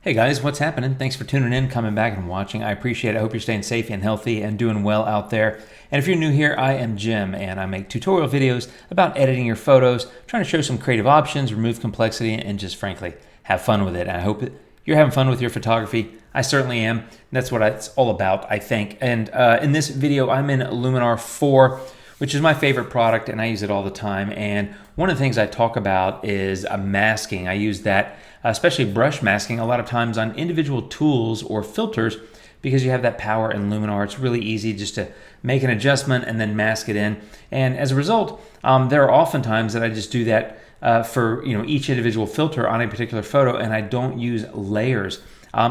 Hey guys, what's happening? Thanks for tuning in, coming back and watching. I appreciate it. I hope you're staying safe and healthy and doing well out there. And if you're new here, I am Jim and I make tutorial videos about editing your photos, trying to show some creative options, remove complexity, and just frankly, have fun with it. And I hope that you're having fun with your photography. I certainly am. That's what it's all about, I think. And in this video, I'm in Luminar 4, which is my favorite product and I use it all the time. And one of the things I talk about is masking. I use that, especially brush masking, a lot of times on individual tools or filters because you have that power in Luminar. It's really easy just to make an adjustment and then mask it in. And as a result, there are often times that I just do that for each individual filter on a particular photo, and I don't use layers.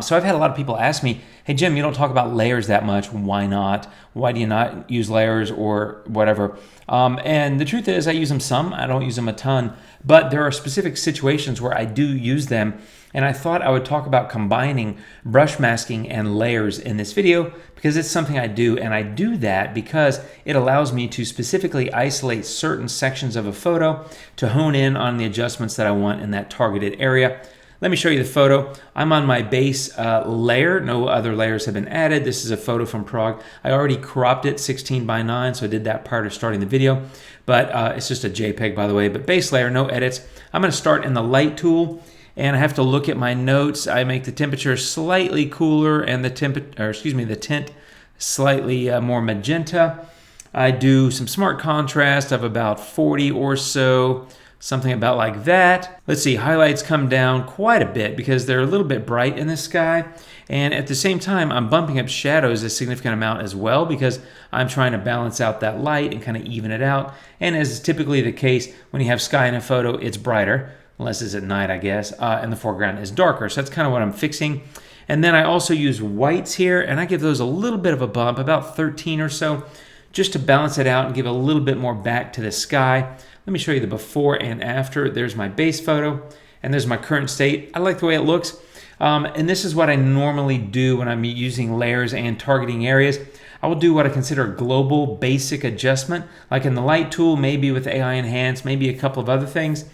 So I've had a lot of people ask me, hey Jim, you don't talk about layers that much. Why not? Why do you not use layers or whatever? And the truth is I use them some, I don't use them a ton, but there are specific situations where I do use them. And I thought I would talk about combining brush masking and layers in this video because it's something I do, and I do that because it allows me to specifically isolate certain sections of a photo to hone in on the adjustments that I want in that targeted area. Let me show you the photo. I'm on my base layer. No other layers have been added. This is a photo from Prague. I already cropped it 16:9, so I did that prior to starting the video. But it's just a JPEG, by the way. But base layer, no edits. I'm going to start in the light tool, and I have to look at my notes. I make the temperature slightly cooler and the tint slightly more magenta. I do some smart contrast of about 40 or so. Something about like that. Let's see, highlights come down quite a bit because they're a little bit bright in the sky. And at the same time, I'm bumping up shadows a significant amount as well because I'm trying to balance out that light and kind of even it out. And as is typically the case, when you have sky in a photo, it's brighter, unless it's at night, I guess, and the foreground is darker. So that's kind of what I'm fixing. And then I also use whites here, and I give those a little bit of a bump, about 13 or so, just to balance it out and give a little bit more back to the sky. Let me show you the before and after. There's my base photo, and there's my current state. I like the way it looks. And this is what I normally do when I'm using layers and targeting areas. I will do what I consider a global basic adjustment, like in the light tool, maybe with AI Enhance, maybe a couple of other things.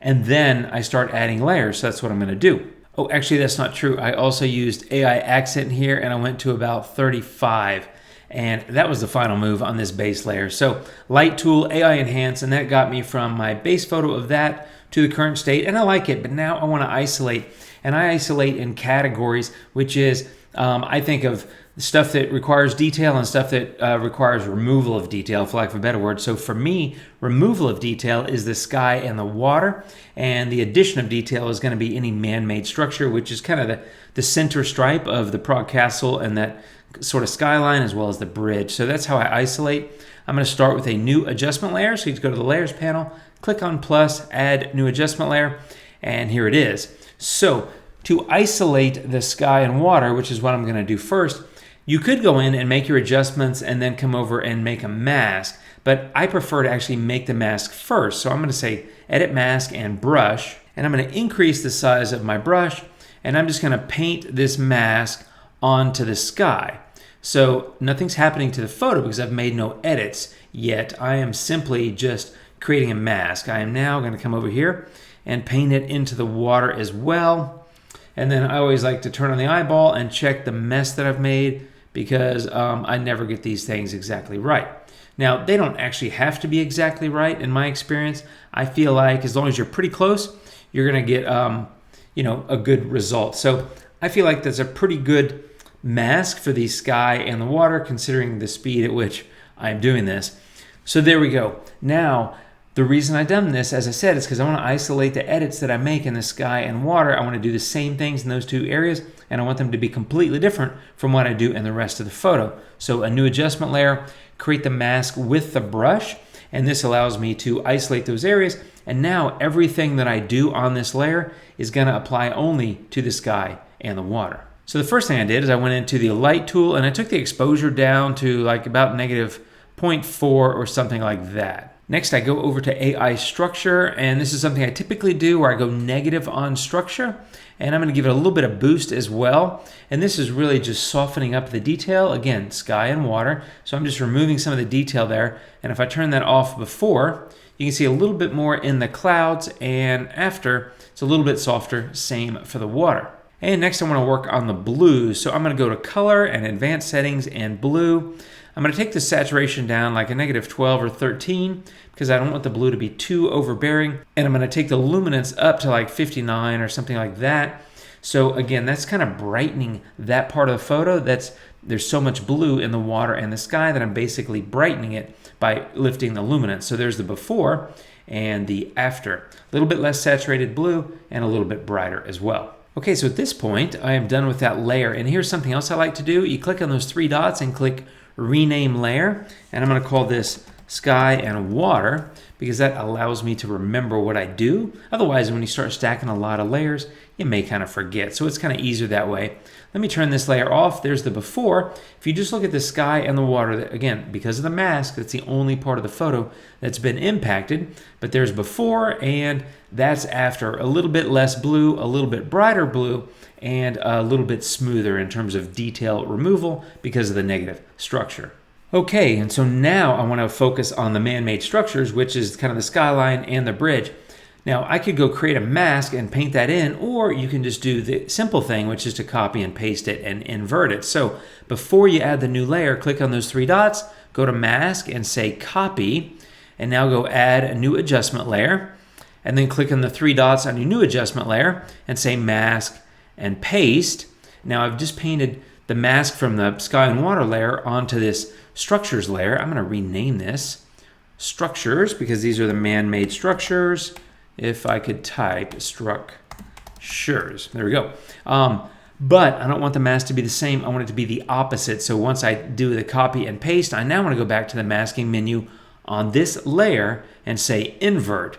And then I start adding layers. So that's what I'm going to do. Oh, actually, that's not true. I also used AI Accent here, and I went to about 35. And that was the final move on this base layer. So light tool, AI Enhance, and that got me from my base photo of that to the current state. And I like it, but now I want to isolate. And I isolate in categories, which is I think of stuff that requires detail and stuff that requires removal of detail, for lack of a better word. So for me, removal of detail is the sky and the water, and the addition of detail is going to be any man-made structure, which is kind of the center stripe of the Prague Castle and that sort of skyline as well as the bridge. So that's how I isolate. I'm going to start with a new adjustment layer. So you just go to the layers panel, click on plus, add new adjustment layer, and here it is. So to isolate the sky and water, which is what I'm going to do first, you could go in and make your adjustments and then come over and make a mask, but I prefer to actually make the mask first. So I'm going to say edit mask and brush, and I'm going to increase the size of my brush, and I'm just going to paint this mask onto the sky. So nothing's happening to the photo because I've made no edits yet. I am simply just creating a mask. I am now going to come over here and paint it into the water as well. And then I always like to turn on the eyeball and check the mess that I've made because I never get these things exactly right. Now, they don't actually have to be exactly right in my experience. I feel like as long as you're pretty close, you're going to get a good result. So I feel like that's a pretty good mask for the sky and the water considering the speed at which I'm doing this. So there we go. Now, the reason I've done this, as I said, is because I want to isolate the edits that I make in the sky and water. I want to do the same things in those two areas, and I want them to be completely different from what I do in the rest of the photo. So a new adjustment layer, create the mask with the brush, and this allows me to isolate those areas. And now everything that I do on this layer is going to apply only to the sky and the water. So the first thing I did is I went into the light tool and I took the exposure down to like about -0.4 or something like that. Next, I go over to AI structure, and this is something I typically do where I go negative on structure, and I'm going to give it a little bit of boost as well. And this is really just softening up the detail. Again, sky and water. So I'm just removing some of the detail there. And if I turn that off before, you can see a little bit more in the clouds, and after, it's a little bit softer, same for the water. And next I want to work on the blues. So I'm going to go to color and advanced settings and blue. I'm going to take the saturation down like a -12 or 13 because I don't want the blue to be too overbearing. And I'm going to take the luminance up to like 59 or something like that. So again, that's kind of brightening that part of the photo. There's so much blue in the water and the sky that I'm basically brightening it by lifting the luminance. So there's the before and the after. A little bit less saturated blue and a little bit brighter as well. Okay, so at this point, I am done with that layer. And here's something else I like to do. You click on those 3 dots and click Rename Layer. And I'm going to call this Sky and Water because that allows me to remember what I do. Otherwise, when you start stacking a lot of layers, you may kind of forget. So it's kind of easier that way. Let me turn this layer off. There's the before. If you just look at the sky and the water, again, because of the mask, that's the only part of the photo that's been impacted. But there's before and that's after. A little bit less blue, a little bit brighter blue, and a little bit smoother in terms of detail removal because of the negative structure. Okay, and so now I want to focus on the man-made structures, which is kind of the skyline and the bridge. Now, I could go create a mask and paint that in, or you can just do the simple thing, which is to copy and paste it and invert it. So before you add the new layer, click on those 3 dots, go to Mask and say Copy, and now go add a new adjustment layer, and then click on the 3 dots on your new adjustment layer and say Mask and Paste. Now, I've just painted the mask from the sky and water layer onto this structures layer. I'm going to rename this structures because these are the man-made structures. If I could type structures, there we go. But I don't want the mask to be the same. I want it to be the opposite. So once I do the copy and paste, I now want to go back to the masking menu on this layer and say invert.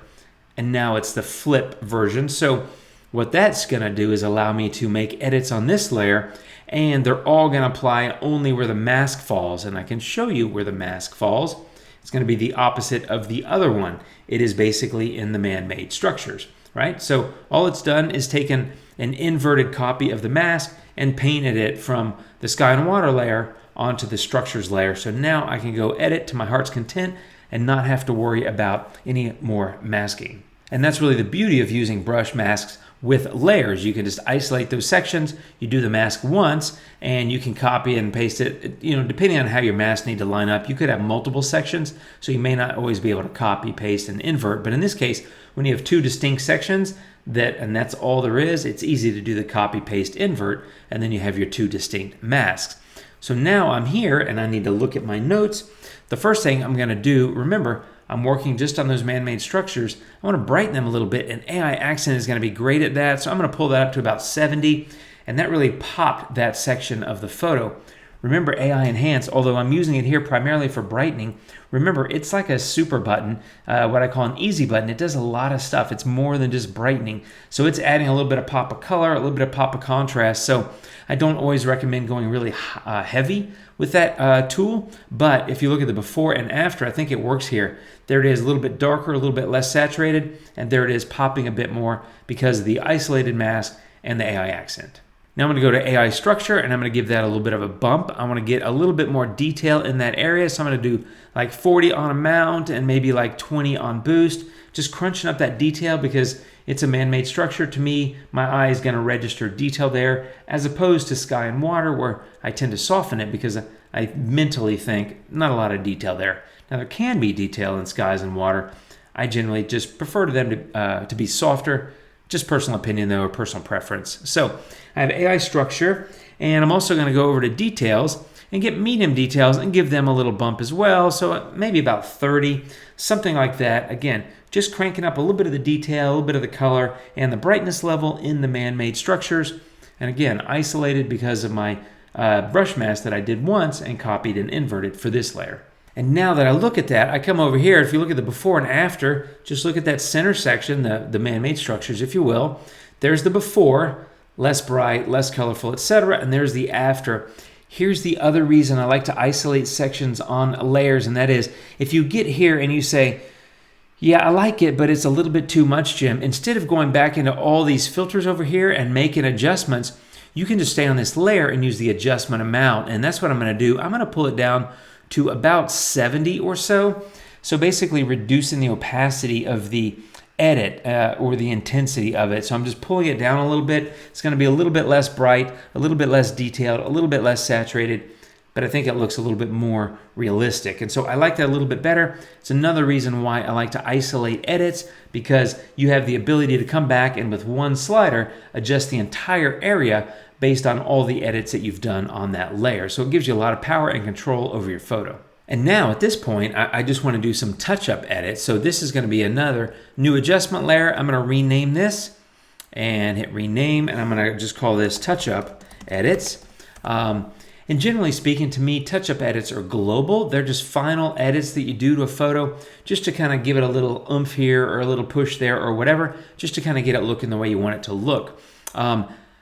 And now it's the flip version. So what that's going to do is allow me to make edits on this layer, and they're all going to apply only where the mask falls. And I can show you where the mask falls. It's going to be the opposite of the other one. It is basically in the man-made structures, right? So all it's done is taken an inverted copy of the mask and painted it from the sky and water layer onto the structures layer. So now I can go edit to my heart's content and not have to worry about any more masking. And that's really the beauty of using brush masks with layers. You can just isolate those sections, you do the mask once, and you can copy and paste it. You know, depending on how your masks need to line up, you could have multiple sections, so you may not always be able to copy, paste, and invert. But in this case, when you have 2 distinct sections, and that's all there is, it's easy to do the copy, paste, invert, and then you have your 2 distinct masks. So now I'm here, and I need to look at my notes. The first thing I'm going to do, remember, I'm working just on those man-made structures. I want to brighten them a little bit, and AI accent is going to be great at that. So I'm going to pull that up to about 70, and that really popped that section of the photo. Remember, AI Enhance, although I'm using it here primarily for brightening, remember, it's like a super button, what I call an easy button. It does a lot of stuff. It's more than just brightening. So it's adding a little bit of pop of color, a little bit of pop of contrast. So I don't always recommend going really heavy with that tool, but if you look at the before and after, I think it works here. There it is, a little bit darker, a little bit less saturated, and there it is popping a bit more because of the isolated mask and the AI accent. Now I'm going to go to AI structure, and I'm going to give that a little bit of a bump. I want to get a little bit more detail in that area, so I'm going to do like 40 on amount and maybe like 20 on boost, just crunching up that detail because it's a man-made structure. To me, my eye is going to register detail there as opposed to sky and water where I tend to soften it because I mentally think not a lot of detail there. Now there can be detail in skies and water. I generally just prefer to them to be softer. Just personal opinion though, or personal preference. So I have AI structure, and I'm also going to go over to details and get medium details and give them a little bump as well. So maybe about 30, something like that. Again, just cranking up a little bit of the detail, a little bit of the color, and the brightness level in the man-made structures. And again, isolated because of my brush mask that I did once and copied and inverted for this layer. And now that I look at that, I come over here. If you look at the before and after, just look at that center section, the man-made structures, if you will. There's the before, less bright, less colorful, etc. And there's the after. Here's the other reason I like to isolate sections on layers, and that is if you get here and you say, yeah, I like it, but it's a little bit too much, Jim. Instead of going back into all these filters over here and making adjustments, you can just stay on this layer and use the adjustment amount. And that's what I'm going to do. I'm going to pull it down to about 70 or so. So basically reducing the opacity of the edit or the intensity of it. So I'm just pulling it down a little bit. It's going to be a little bit less bright, a little bit less detailed, a little bit less saturated, but I think it looks a little bit more realistic. And so I like that a little bit better. It's another reason why I like to isolate edits, because you have the ability to come back and with one slider adjust the entire area based on all the edits that you've done on that layer. So it gives you a lot of power and control over your photo. And now at this point, I just want to do some touch-up edits. So this is going to be another new adjustment layer. I'm going to rename this and hit rename, and I'm going to just call this touch-up edits. And generally speaking, to me, touch-up edits are global. They're just final edits that you do to a photo just to kind of give it a little oomph here or a little push there or whatever, just to kind of get it looking the way you want it to look.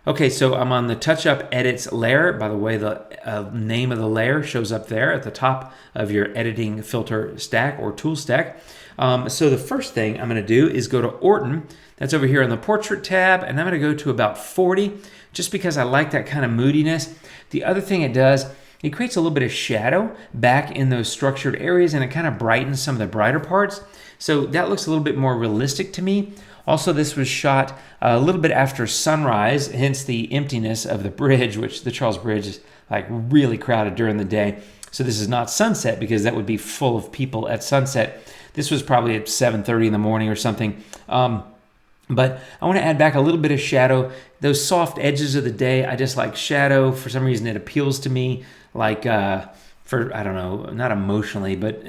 Okay, so I'm on the touch-up edits layer. By the way, the name of the layer shows up there at the top of your editing filter stack or tool stack. So the first thing I'm going to do is go to Orton. That's over here on the Portrait tab, and I'm going to go to about 40 just because I like that kind of moodiness. The other thing it does, it creates a little bit of shadow back in those structured areas, and it kind of brightens some of the brighter parts. So that looks a little bit more realistic to me. Also, this was shot a little bit after sunrise, hence the emptiness of the bridge, which the Charles Bridge is like really crowded during the day. So this is not sunset because that would be full of people at sunset. This was probably at 7:30 in the morning or something. But I want to add back a little bit of shadow. Those soft edges of the day, I just like shadow. For some reason, it appeals to me, like I don't know, not emotionally, but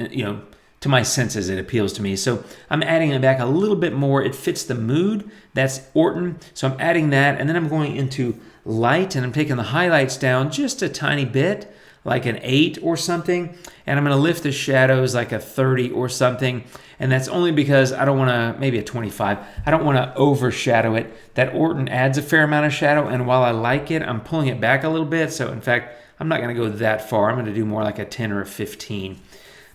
to my senses, it appeals to me. So I'm adding it back a little bit more. It fits the mood. That's Orton. So I'm adding that, and then I'm going into light, and I'm taking the highlights down just a tiny bit, like an 8 or something, and I'm going to lift the shadows like a 30 or something, and that's only because I don't want to, maybe a 25, I don't want to overshadow it. That Orton adds a fair amount of shadow, and while I like it, I'm pulling it back a little bit, so in fact, I'm not going to go that far. I'm going to do more like a 10 or a 15.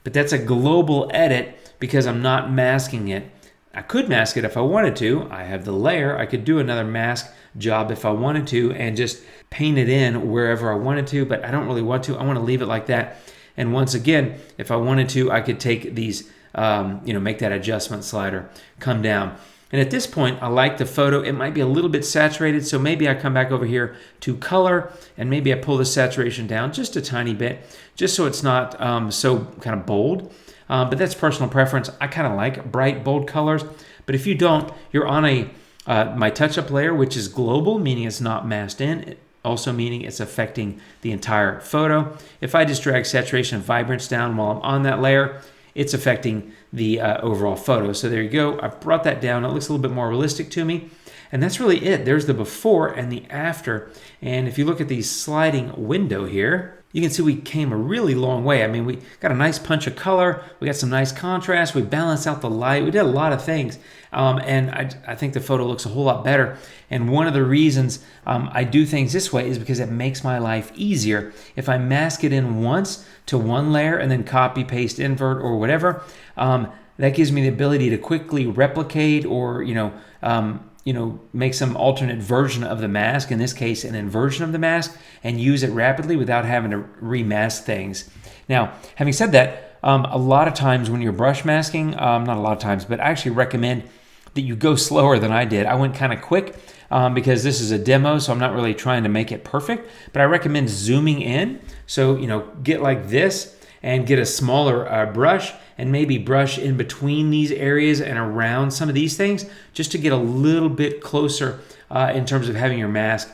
But that's a global edit because I'm not masking it. I could mask it if I wanted to. I have the layer. I could do another mask job if I wanted to and just paint it in wherever I wanted to, but I don't really want to. I want to leave it like that. And once again, if I wanted to, I could take these, make that adjustment slider come down. And at this point, I like the photo. It might be a little bit saturated, so maybe I come back over here to color, and maybe I pull the saturation down just a tiny bit, just so it's not so kind of bold. But that's personal preference. I kind of like bright, bold colors. But if you don't, you're on my touch-up layer, which is global, meaning it's not masked in, also meaning it's affecting the entire photo. If I just drag saturation and vibrance down while I'm on that layer, it's affecting the overall photo. So there you go. I brought that down. It looks a little bit more realistic to me. And that's really it. There's the before and the after. And if you look at the sliding window here, you can see we came a really long way. I mean, we got a nice punch of color. We got some nice contrast. We balanced out the light. We did a lot of things. And I think the photo looks a whole lot better. And one of the reasons I do things this way is because it makes my life easier. If I mask it in once to one layer and then copy, paste, invert, or whatever, that gives me the ability to quickly replicate or, make some alternate version of the mask, in this case, an inversion of the mask, and use it rapidly without having to remask things. Now, having said that, a lot of times when you're brush masking, not a lot of times, but I actually recommend that you go slower than I did. I went kind of quick because this is a demo, so I'm not really trying to make it perfect, but I recommend zooming in. So, get like this and get a smaller brush and maybe brush in between these areas and around some of these things just to get a little bit closer in terms of having your mask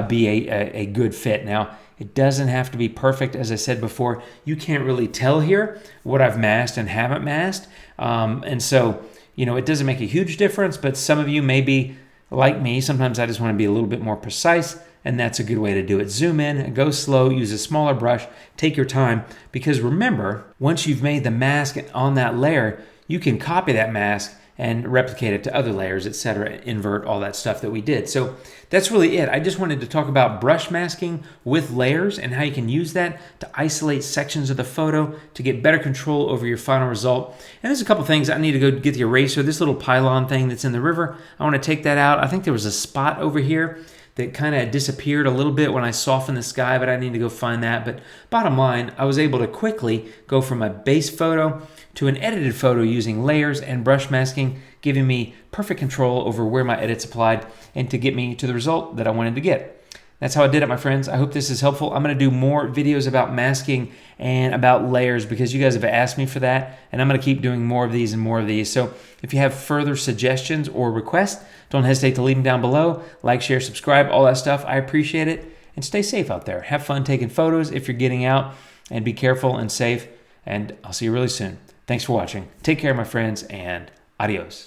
be a good fit. Now, it doesn't have to be perfect. As I said before, you can't really tell here what I've masked and haven't masked. And so, it doesn't make a huge difference, but some of you may be like me. Sometimes I just want to be a little bit more precise, and that's a good way to do it. Zoom in, go slow, use a smaller brush, take your time, because remember, once you've made the mask on that layer, you can copy that mask and replicate it to other layers, etc., invert all that stuff that we did. So that's really it. I just wanted to talk about brush masking with layers and how you can use that to isolate sections of the photo to get better control over your final result. And there's a couple things. I need to go get the eraser. This little pylon thing that's in the river, I want to take that out. I think there was a spot over here that kind of disappeared a little bit when I softened the sky, but I need to go find that. But bottom line, I was able to quickly go from a base photo to an edited photo using layers and brush masking. giving me perfect control over where my edits applied and to get me to the result that I wanted to get. That's how I did it, my friends. I hope this is helpful. I'm going to do more videos about masking and about layers because you guys have asked me for that, and I'm going to keep doing more of these and more of these. So if you have further suggestions or requests, don't hesitate to leave them down below. Like, share, subscribe, all that stuff. I appreciate it. And stay safe out there. Have fun taking photos if you're getting out, and be careful and safe. And I'll see you really soon. Thanks for watching. Take care, my friends, and adios.